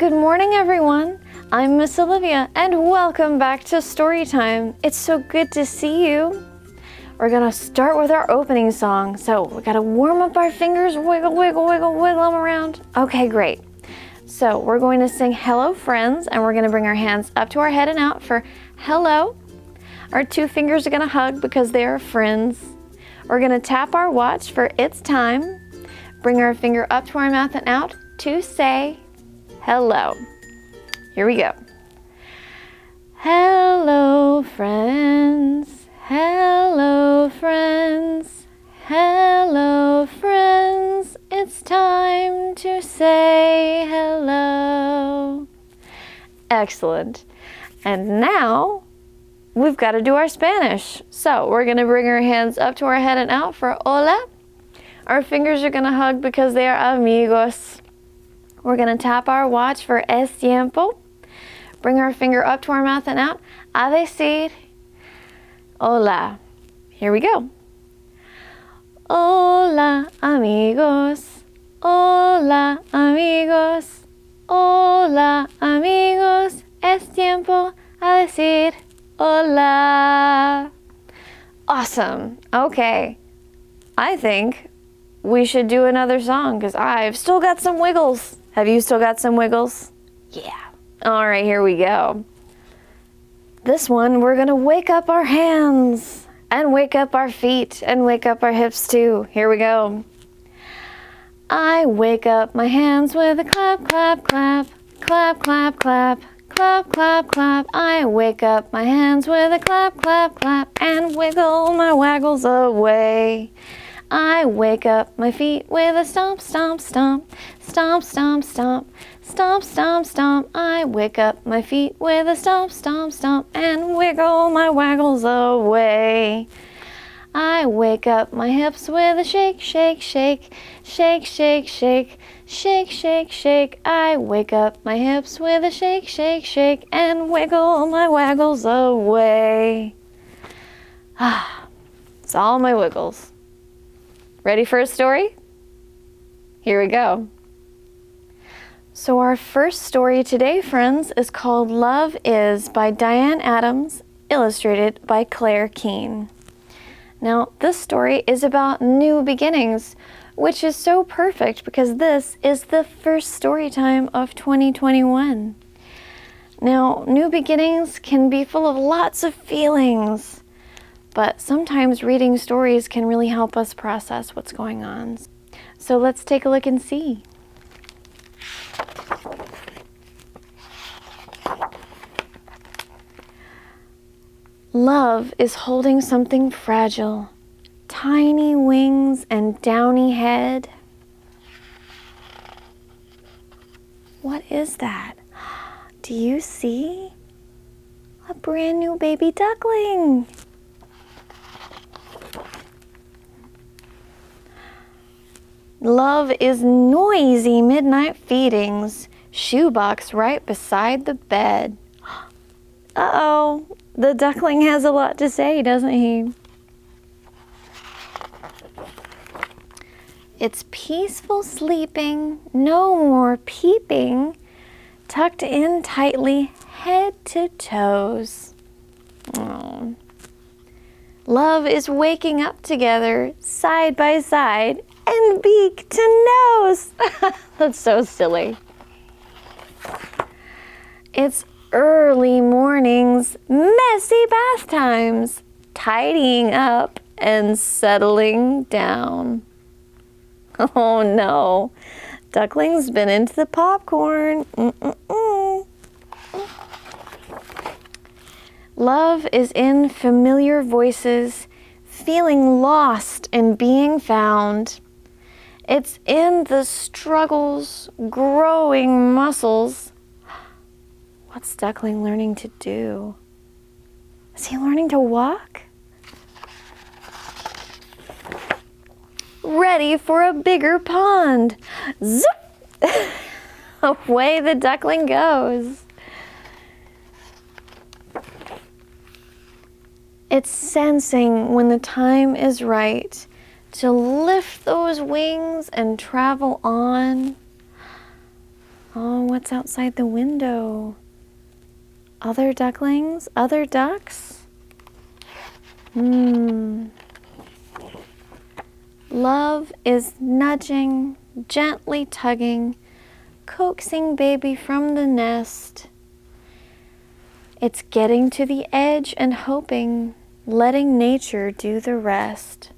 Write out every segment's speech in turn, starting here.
Good morning, everyone. I'm Miss Olivia, and welcome back to Storytime. It's so good to see you. We're gonna start with our opening song, so we gotta warm up our fingers, wiggle, wiggle, wiggle, wiggle them around. Okay, great. So we're going to sing Hello Friends, and we're gonna bring our hands up to our head and out for hello. Our two fingers are gonna hug because they are friends. We're gonna tap our watch for it's time. Bring our finger up to our mouth and out to say hello. Here we go. Hello, friends. Hello, friends. Hello, friends. It's time to say hello. Excellent. And now we've got to do our Spanish. So we're going to bring our hands up to our head and out for hola. Our fingers are going to hug because they are amigos. We're going to tap our watch for es tiempo. Bring our finger up to our mouth and out. A decir hola. Here we go. Hola, amigos. Hola, amigos. Hola, amigos. Es tiempo a decir hola. Awesome. Okay. I think we should do another song because I've still got some wiggles. Have you still got some wiggles? Yeah. All right, here we go. This one, we're gonna wake up our hands and wake up our feet and wake up our hips too. Here we go. I wake up my hands with a clap, clap, clap, clap, clap, clap, clap, clap, clap. I wake up my hands with a clap, clap, clap, and wiggle my waggles away. I wake up my feet with a stomp, stomp, stomp, stomp, stomp, stomp, stomp, stomp, stomp. I wake up my feet with a stomp, stomp, stomp, and wiggle my waggles away. I wake up my hips with a shake, shake, shake, shake, shake, shake, shake, shake, shake. I wake up my hips with a shake, shake, shake, and wiggle my waggles away. It's all my wiggles. Ready for a story? Here we go. So our first story today, friends, is called Love Is by Diane Adams, illustrated by Claire Keene. Now, this story is about new beginnings, which is so perfect because this is the first story time of 2021. Now, new beginnings can be full of lots of feelings, but sometimes reading stories can really help us process what's going on. So let's take a look and see. Love is holding something fragile, tiny wings and downy head. What is that? Do you see? A brand new baby duckling. Love is noisy midnight feedings, shoebox right beside the bed. Uh-oh, the duckling has a lot to say, doesn't he? It's peaceful sleeping, no more peeping, tucked in tightly, head to toes. Oh. Love is waking up together, side by side, and beak to nose. That's so silly. It's early mornings, messy bath times, tidying up and settling down. Oh no, duckling's been into the popcorn. Love is in familiar voices, feeling lost and being found. It's in the struggles, growing muscles. What's Duckling learning to do? Is he learning to walk? Ready for a bigger pond. Zoop! Away the duckling goes. It's sensing when the time is right to lift those wings and travel on. Oh, what's outside the window. Other ducklings? Other ducks? Love is nudging, gently tugging, coaxing baby from the nest. It's getting to the edge and hoping, letting nature do the rest.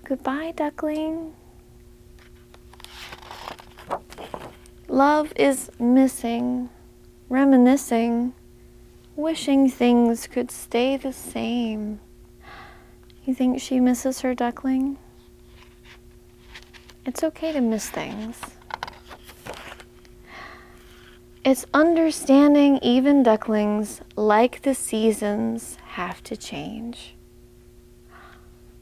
Goodbye, duckling. Love is missing, reminiscing, wishing things could stay the same. You think she misses her duckling? It's okay to miss things. It's understanding even ducklings, like the seasons, have to change.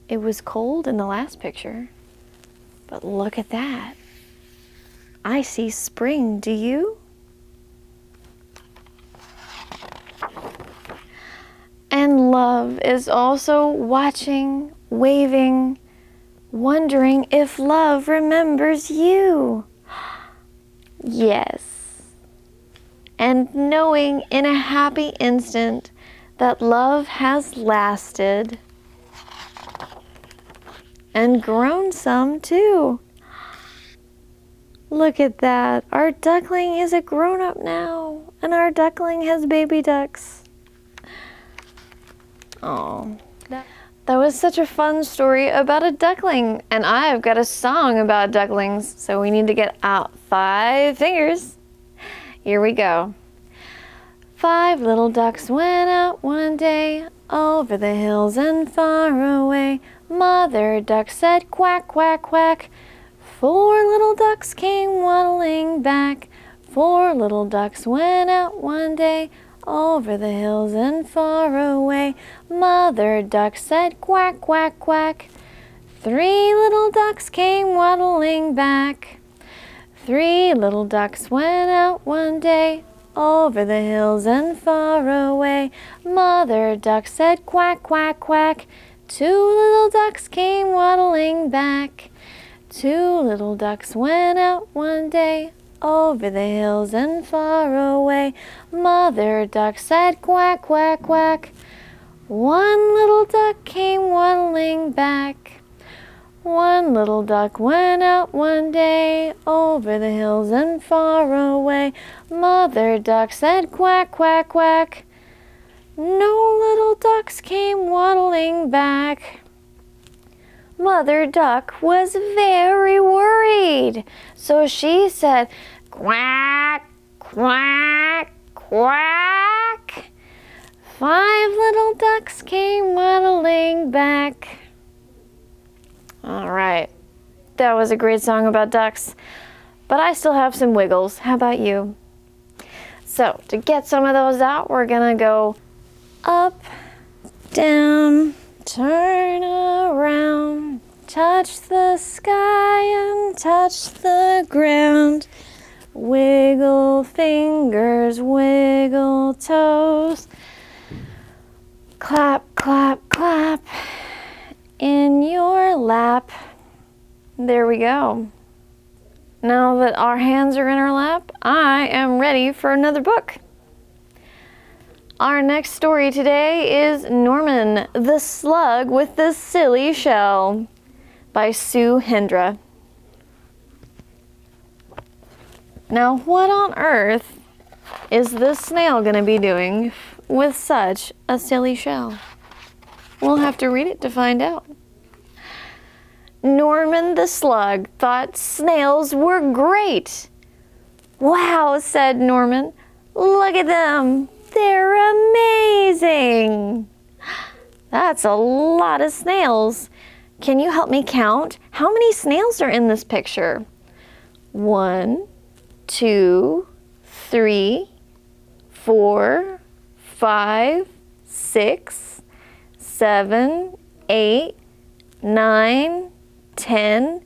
It was cold in the last picture, but look at that. I see spring, do you? And love is also watching, waving, wondering if love remembers you. Yes. And knowing in a happy instant that love has lasted and grown some too. Look at that. Our duckling is a grown-up now, and our duckling has baby ducks. Oh, that was such a fun story about a duckling, and I've got a song about ducklings, so we need to get out 5 fingers. Here we go. 5 little ducks went out one day, over the hills and far away. Mother duck said quack, quack, quack. 4 little ducks came waddling back. 4 little ducks went out one day, over the hills and far away. Mother duck said quack, quack, quack. 3 little ducks came waddling back. 3 little ducks went out one day, over the hills and far away. Mother duck said quack, quack, quack. 2 little ducks came waddling back. 2 little ducks went out one day, over the hills and far away. Mother duck said quack, quack, quack. 1 little duck came waddling back. 1 little duck went out one day, over the hills and far away. Mother duck said quack, quack, quack. No little ducks came waddling back. Mother duck was very worried, so she said, quack, quack, quack. 5 little ducks came waddling back. All right, that was a great song about ducks, but I still have some wiggles. How about you? So to get some of those out, we're gonna go up, down, turn around, touch the sky and touch the ground. Wiggle fingers, wiggle toes. Clap, clap, clap in your lap. There we go. Now that our hands are in our lap, I am ready for another book. Our next story today is Norman, the Slug with the Silly Shell by Sue Hendra. Now, what on earth is this snail going to be doing with such a silly shell? We'll have to read it to find out. Norman the Slug thought snails were great. Wow, said Norman. Look at them. They're amazing. That's a lot of snails. Can you help me count? How many snails are in this picture? 1, 2, 3, 4, 5, 6, 7, 8, 9, 10,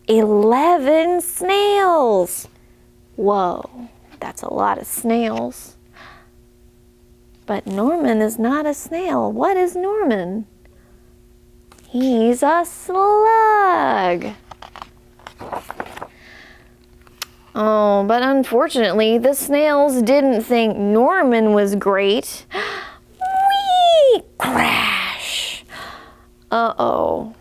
11 snails. Whoa, that's a lot of snails. But Norman is not a snail. What is Norman? He's a slug. Oh, but unfortunately, the snails didn't think Norman was great. Whee! Crash! Uh-oh.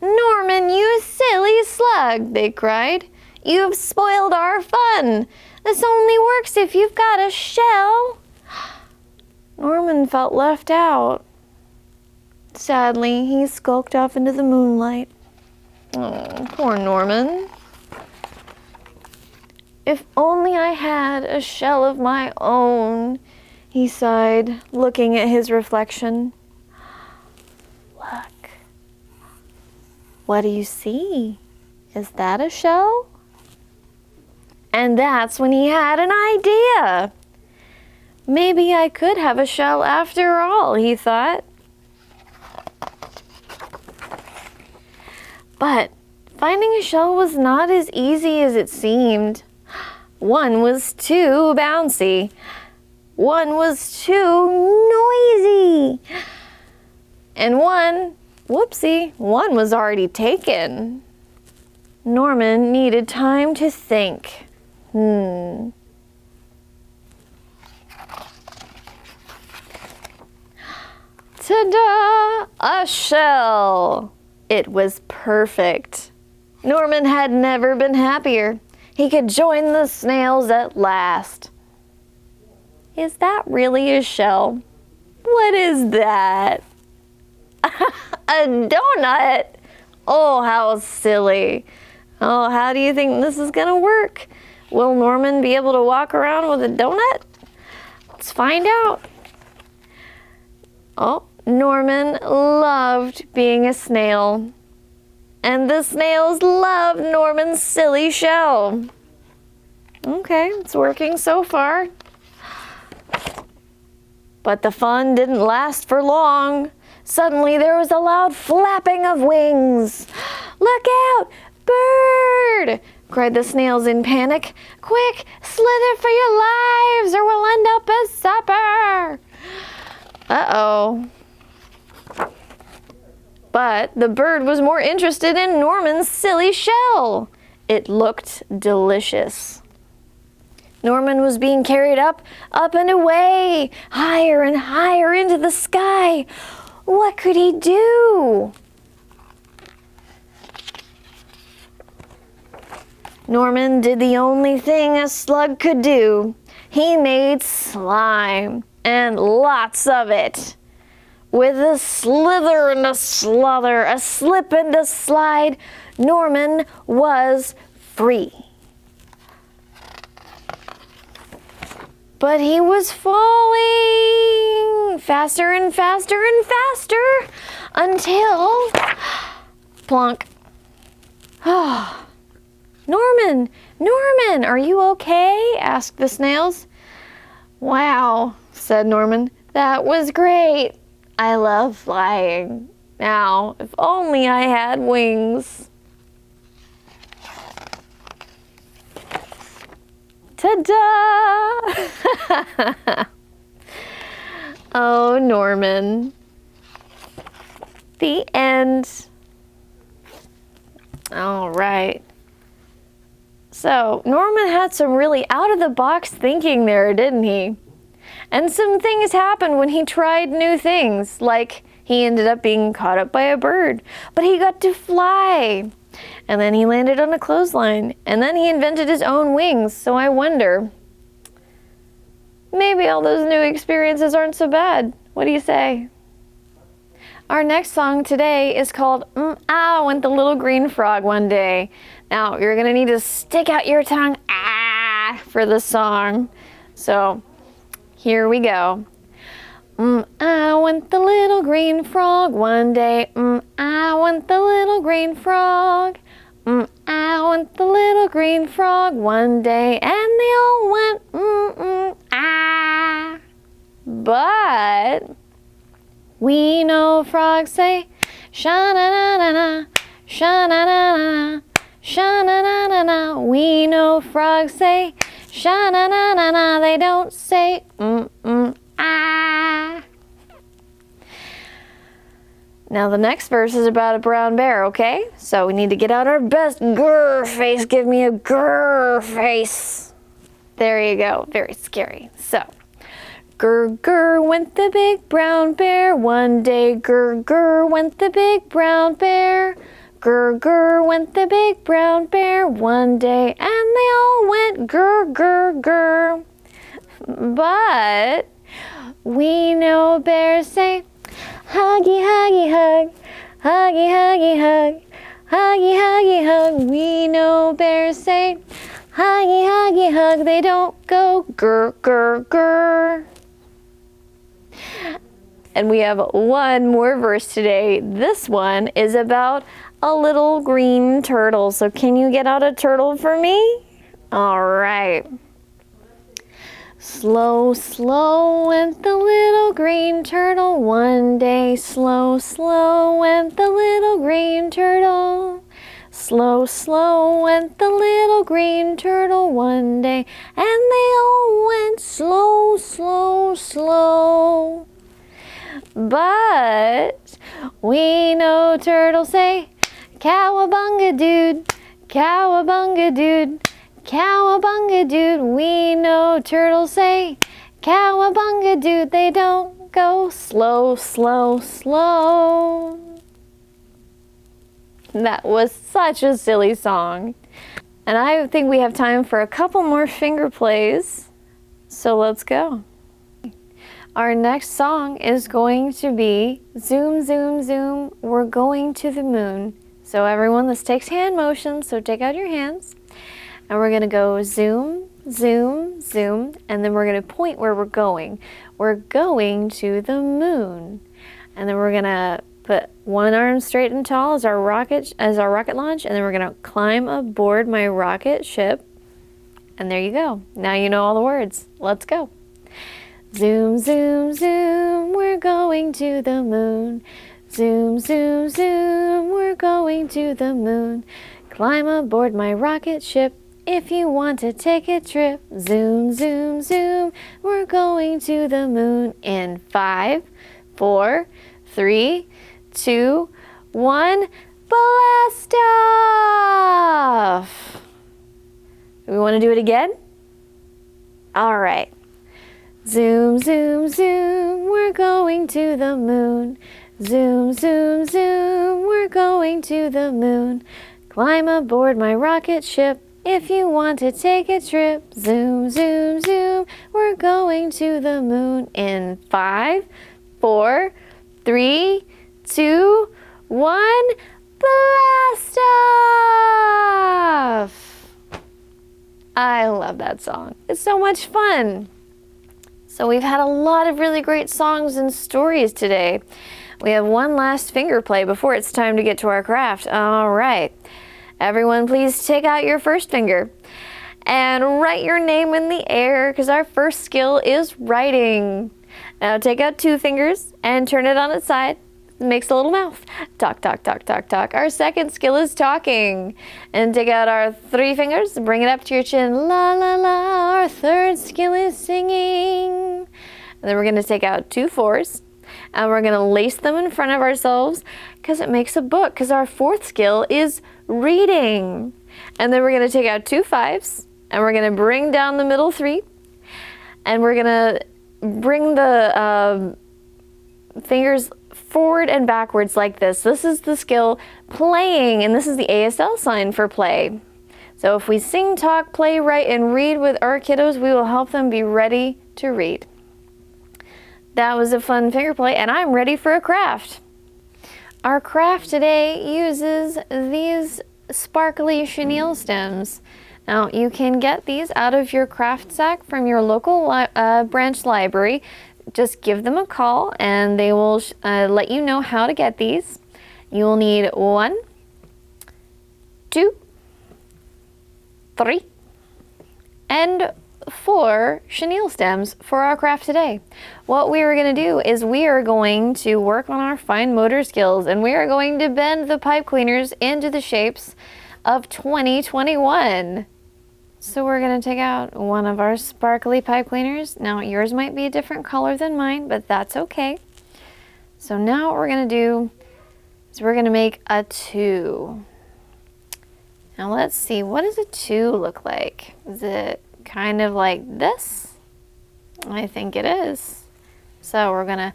Norman, you silly slug, they cried. You've spoiled our fun. This only works if you've got a shell. Norman felt left out. Sadly, he skulked off into the moonlight. Oh, poor Norman. If only I had a shell of my own, he sighed, looking at his reflection. Look. What do you see? Is that a shell? And that's when he had an idea. Maybe I could have a shell after all, he thought. But finding a shell was not as easy as it seemed. One was too bouncy. One was too noisy. And one was already taken. Norman needed time to think. Ta-da! A shell! It was perfect. Norman had never been happier. He could join the snails at last. Is that really a shell? What is that? A donut? Oh, how silly. Oh, how do you think this is gonna work? Will Norman be able to walk around with a donut? Let's find out. Oh, Norman loved being a snail. And the snails loved Norman's silly shell. Okay, it's working so far. But the fun didn't last for long. Suddenly there was a loud flapping of wings. Look out! Bird! Cried the snails in panic. Quick, slither for your lives or we'll end up as supper. Uh-oh. But the bird was more interested in Norman's silly shell. It looked delicious. Norman was being carried up and away, higher and higher into the sky. What could he do? Norman did the only thing a slug could do. He made slime, and lots of it. With a slither and a sluther, a slip and a slide, Norman was free. But he was falling faster and faster and faster until plunk. Norman, are you okay? Asked the snails. Wow, said Norman, that was great. I love flying. Now, if only I had wings. Ta-da! Oh, Norman. The end. All right. So, Norman had some really out-of-the-box thinking there, didn't he? And some things happened when he tried new things, like he ended up being caught up by a bird, but he got to fly. And then he landed on a clothesline, and then he invented his own wings, so I wonder, maybe all those new experiences aren't so bad. What do you say? Our next song today is called I Went the Little Green Frog One Day. Now, you're going to need to stick out your tongue for the song. So, here we go. I went the little green frog one day. I went the little green frog. I went the little green frog one day, and they all went ah. But we know frogs say sha-na-na-na-na, sha-na-na-na-na, sha-na-na-na-na. We know frogs say sha-na-na-na-na. They don't say ah. Now the next verse is about a brown bear, okay? So we need to get out our best grrr face. Give me a grrr face. There you go. Very scary. So, grrr, grrr went the big brown bear. One day, grrr, grrr went the big brown bear. Grrr, grrr went the big brown bear one day, and they all went grrr, grrr, grrr. But we know bears say, huggy, huggy, hug, huggy, huggy, hug, huggy, huggy, hug. We know bears say, huggy, huggy, hug. They don't go grr, grr, grr. And we have one more verse today. This one is about a little green turtle. So can you get out a turtle for me? All right. Slow, slow went the little green turtle one day. Slow, slow went the little green turtle. Slow, slow went the little green turtle one day, and they all went slow, slow, slow. But we know turtles say, cowabunga dude, cowabunga dude, cowabunga dude. We know turtles say, cowabunga dude. They don't go slow, slow, slow. That was such a silly song. And I think we have time for a couple more finger plays. So let's go. Our next song is going to be Zoom, Zoom, Zoom, We're Going to the Moon. So everyone, this takes hand motions, so take out your hands. And we're gonna go zoom, zoom, zoom, and then we're gonna point where we're going. We're going to the moon. And then we're gonna put one arm straight and tall as our rocket launch, and then we're gonna climb aboard my rocket ship. And there you go. Now you know all the words. Let's go. Zoom, zoom, zoom, we're going to the moon. Zoom, zoom, zoom, we're going to the moon. Climb aboard my rocket ship if you want to take a trip. Zoom, zoom, zoom, we're going to the moon in 5, 4, 3, 2, 1, blast off! We want to do it again? All right. Zoom, zoom, zoom, we're going to the moon. Zoom, zoom, zoom, we're going to the moon. Climb aboard my rocket ship if you want to take a trip. Zoom, zoom, zoom, we're going to the moon in 5, 4, 3, 2, 1, blast off! I love that song. It's so much fun. So we've had a lot of really great songs and stories today. We have one last finger play before it's time to get to our craft. All right. Everyone, please take out your first finger and write your name in the air because our first skill is writing. Now take out 2 fingers and turn it on its side. It makes a little mouth. Talk, talk, talk, talk, talk. Our second skill is talking. And take out our 3 fingers, bring it up to your chin. La, la, la. Our third skill is singing. And then we're going to take out 2 4s. And we're going to lace them in front of ourselves because it makes a book. Because our 4th skill is reading. And then we're going to take out 2 5s. And we're going to bring down the middle 3. And we're going to bring the fingers forward and backwards like this. This is the skill playing, and this is the ASL sign for play. So if we sing, talk, play, write, and read with our kiddos, we will help them be ready to read. That was a fun finger play, and I'm ready for a craft. Our craft today uses these sparkly chenille stems. Now you can get these out of your craft sack from your local branch library. Just give them a call and they will let you know how to get these. You will need 1, 2, 3, and 4 chenille stems for our craft today. What we are going to do is we are going to work on our fine motor skills and we are going to bend the pipe cleaners into the shapes of 2021. So we're going to take out one of our sparkly pipe cleaners. Now yours might be a different color than mine, but that's okay. So now what we're going to do is we're gonna make a 2. Now let's see, what does a 2 look like? Is it kind of like this? I think it is. So we're gonna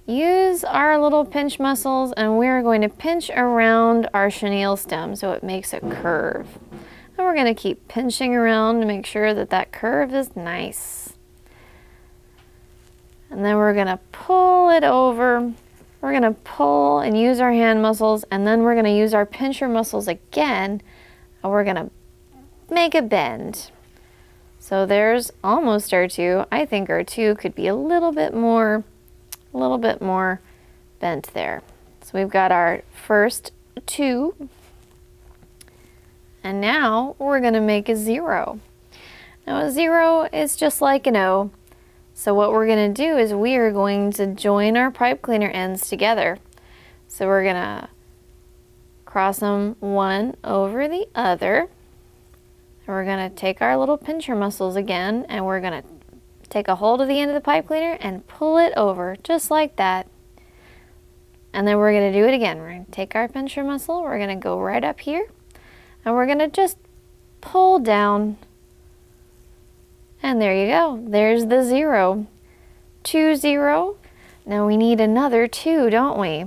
use our little pinch muscles and we're going to pinch around our chenille stem so it makes a curve. And we're gonna keep pinching around to make sure that that curve is nice. And then we're gonna pull it over. We're gonna pull and use our hand muscles, and then we're gonna use our pincher muscles again, and we're gonna make a bend. So there's almost our 2. I think our 2 could be a little bit more bent there. So we've got our first 2. And now we're gonna make a 0. Now a 0 is just like an O. So what we're gonna do is we are going to join our pipe cleaner ends together. So we're gonna cross them one over the other. And we're gonna take our little pincher muscles again, and we're gonna take a hold of the end of the pipe cleaner and pull it over, just like that. And then we're gonna do it again. We're gonna take our pincher muscle, we're gonna go right up here, and we're gonna just pull down. And there you go, there's the 0. 2, 0. Now we need another 2, don't we?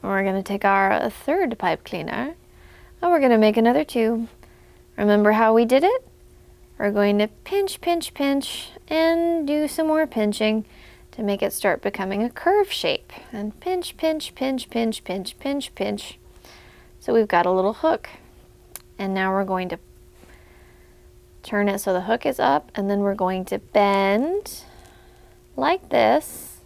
We're gonna take our third pipe cleaner, and we're gonna make another 2. Remember how we did it? We're going to pinch, pinch, pinch, and do some more pinching to make it start becoming a curve shape. And pinch, pinch, pinch, pinch, pinch, pinch, pinch. So we've got a little hook. And now we're going to turn it so the hook is up, and then we're going to bend like this.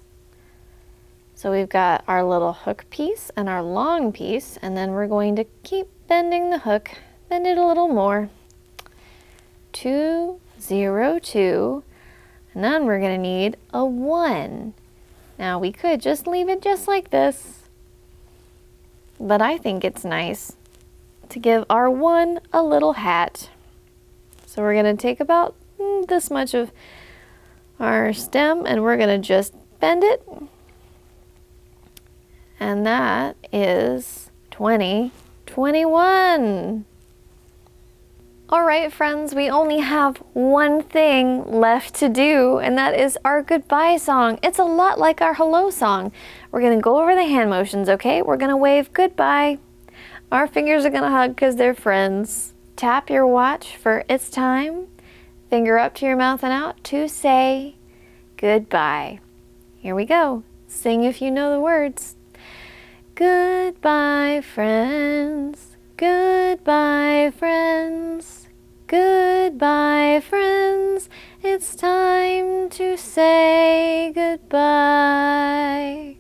So we've got our little hook piece and our long piece, and then we're going to keep bending the hook, bend it a little more. 2, 0, 2, and then we're gonna need a 1. Now we could just leave it just like this, but I think it's nice to give our 1 a little hat. So we're gonna take about this much of our stem and we're gonna just bend it. And that is 20, 21. All right, friends, we only have one thing left to do, and that is our goodbye song. It's a lot like our hello song. We're gonna go over the hand motions, okay? We're gonna wave goodbye. Our fingers are gonna hug because they're friends. Tap your watch for it's time. Finger up to your mouth and out to say goodbye. Here we go. Sing if you know the words. Goodbye, friends. Goodbye, friends. Goodbye, friends. It's time to say goodbye.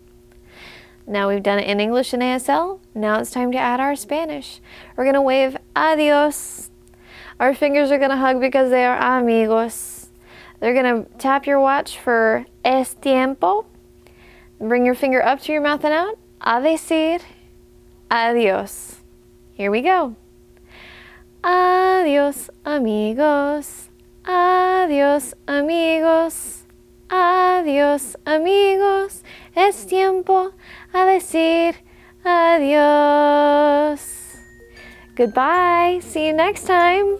Now we've done it in English and ASL. Now it's time to add our Spanish. We're gonna wave adios. Our fingers are gonna hug because they are amigos. They're gonna tap your watch for es tiempo. Bring your finger up to your mouth and out. A decir adios. Here we go. Adios, amigos. Adios, amigos. Adios, amigos. Es tiempo a decir adios. Goodbye. See you next time.